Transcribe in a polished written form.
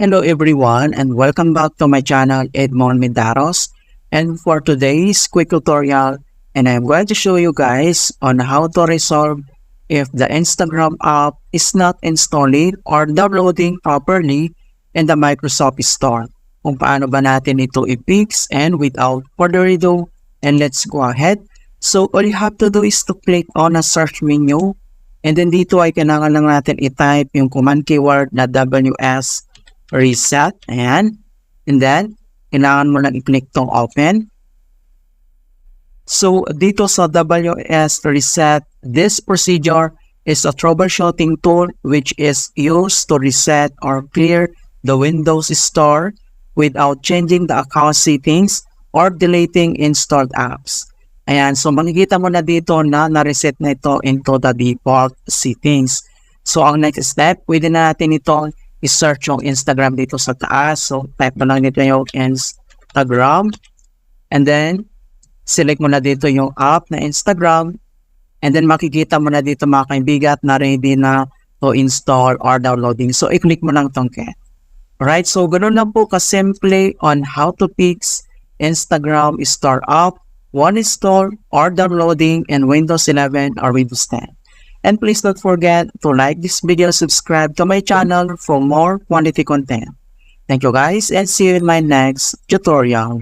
Hello everyone and welcome back to my channel Edmund Mindaros, and for today's quick tutorial, and I'm going to show you guys on how to resolve if the Instagram app is not installing or downloading properly in the Microsoft Store. Kung paano ba natin ito i-fix, and without further ado, and let's go ahead. So all you have to do is to click on a search menu, and then dito ay kailangan lang natin i-type yung command keyword na WsReset. Ayan. And then, kailangan mo lang i-click tong open. So, dito sa WsReset, this procedure is a troubleshooting tool which is used to reset or clear the Windows Store without changing the account settings or deleting installed apps. Ayan, so makikita mo na dito na na-reset na ito into the default settings. So, ang next step, pwede na natin ito i-search yung Instagram dito sa taas. So, type mo lang dito yung Instagram. And then, select mo na dito yung app na Instagram. And then, makikita mo na dito mga kaibigan na ready na to install or downloading. So, i-click mo lang itong get. Alright, so ganoon lang po kasimple on how to fix Instagram Store app, one install or downloading in Windows 11 or Windows 10. And please don't forget to like this video, subscribe to my channel for more quality content. Thank you guys and see you in my next tutorial.